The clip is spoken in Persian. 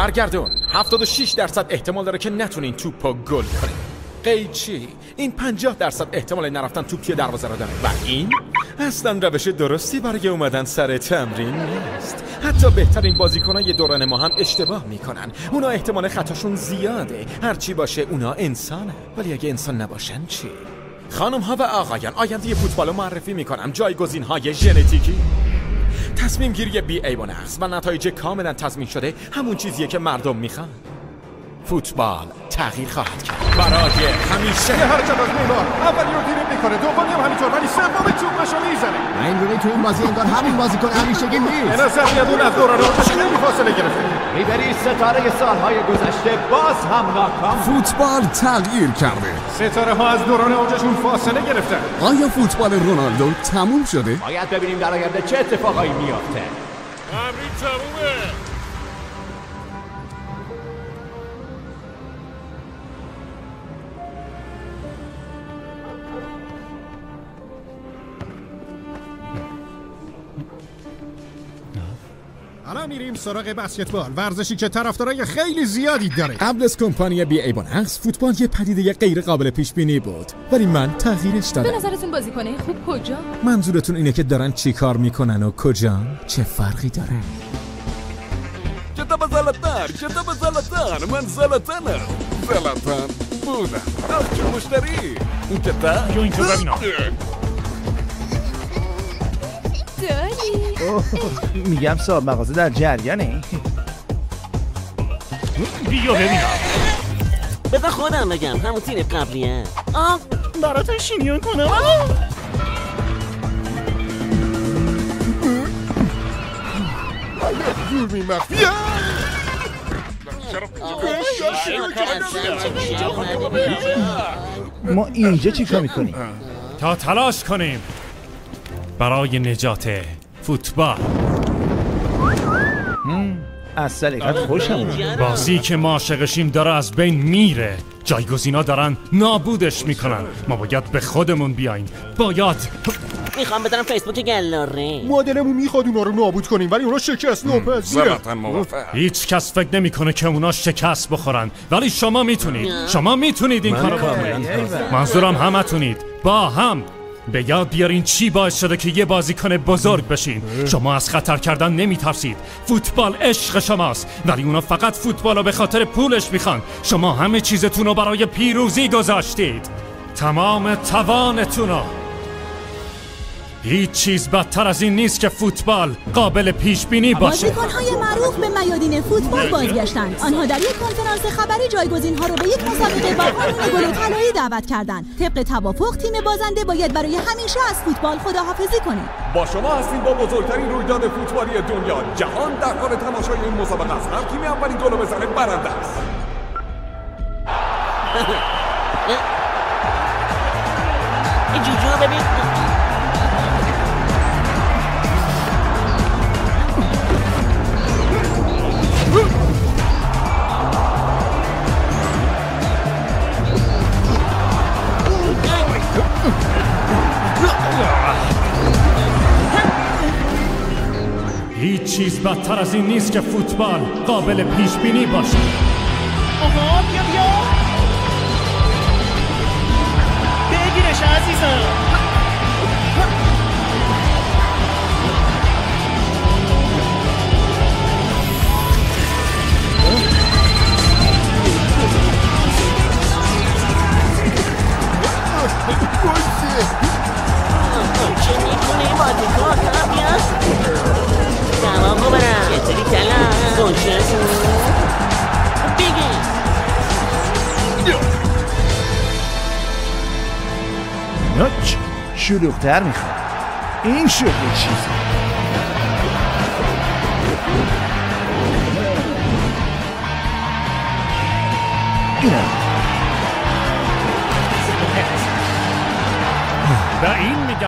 برگردون. 76% احتمال داره که نتونین توپو گل کنین. قیچی این 50% احتمال نرفتن توپ توی دروازه رو داره و این اصلا روش درستی برای اومدن سر تمرین نیست. حتی بهترین بازیکنای دوران ما هم اشتباه میکنن. اونا احتمال خطاشون زیاده. هرچی باشه اونا انسانه. ولی اگه انسان نباشن چی؟ خانم ها و آقایان، آینده فوتبال رو معرفی میکنم. جایگزین های ژنتیکی، تصمیم گیری بی عیب و نقص و نتایج کاملا تضمین شده همون چیزیه که مردم میخوان. فوتبال تغییر خواهد کرد برای همیشه. یه حرکت از نیمار، اولی رو دیریب میکنه، دومی هم همینطور، ولی سومی توپشو میزنه. اینجوری تو این بازی انگار همین بازیکن همیشگی نیست. به نظر میاد اون از دوران اوجش خیلی فاصله گرفته. ریبری ستاره سالهای گذشته باز هم ناکام. فوتبال تغییر کرده. ستاره ها از دوران اوجشون فاصله گرفتن. آیا فوتبال رونالدو تموم شده؟ باید ببینیم در آینده چه اتفاقایی میافته. تمرین تمومه. حالا میریم سراغ بسکتبال، ورزشی که طرفدارای خیلی زیادی داره. قبل از کمپانی بی عیب و نقص فوتبال یه پدیده غیر قابل پیش بینی بود، ولی من تغییرش دادم. به نظرتون بازیکنه خوب کجا؟ منظورتون اینه که دارن چی کار میکنن و کجا؟ چه فرقی داره؟ کتاب زلطان من زلطانم. زلطان بودم از چه مشتری این کتاب جو اینجا ببینم. داری؟ میگم صاحب مغازه در جریانه. بیا ببینم. بذار خودم بگم، همون تیر قبلیه. براتون شیمیون کنم. جورمی مخفیه. ما اینجا چی کار میکنیم؟ تا تلاش کنیم برای نجات فوتبال. از سلیقت خوشم اومد. بازی که ما عاشقشیم داره از بین میره. جایگزینا دارن نابودش میکنن. ما باید به خودمون بیاییم. باید میخوام بذارم فیسبوک گلاره. مادرمون میخواد اونا رو نابود کنیم ولی اونا شکست ناپذیره. هیچ کس فکر نمیکنه که اونا شکست بخورن، ولی شما میتونید. شما میتونید این کارو بکنید. منظورم همتونید با هم به یاد بیارین چی باعث شده که یه بازیکن بزرگ بشین. شما از خطر کردن نمیترسید. فوتبال عشق شماست، ولی اونا فقط فوتبال رو به خاطر پولش میخوان. شما همه چیزتون رو برای پیروزی گذاشتید، تمام توانتون رو. هیچ چیز بدتر از این نیست که فوتبال قابل پیش بینی باشه. بازیکن‌های معروف به میادین فوتبال بازگشتند. آنها در یک کنفرانس خبری جایگزین‌ها را به یک مسابقه با قانون گل طلایی دعوت کردند. طبق توافق تیم بازنده باید برای همیشه از فوتبال خداحافظی کنید. با شما هستیم با بزرگترین رویداد فوتبالی دنیا. جهان در حال تماشای این مسابقه است. هر تیمی اولین گل رو بزنه برنده است. این جوجو رو ببین. هیچ چیز بدتر از این نیست که فوتبال قابل پیش بینی باشه. آها بیا بگیرش عزیزم. چه میکنه این بازیکن؟ بیا تمام رو برم یه تری کلم گوشهشون بگی. اینا شلوغ‌تر میخواد. این شد یه چیزی. و این میگم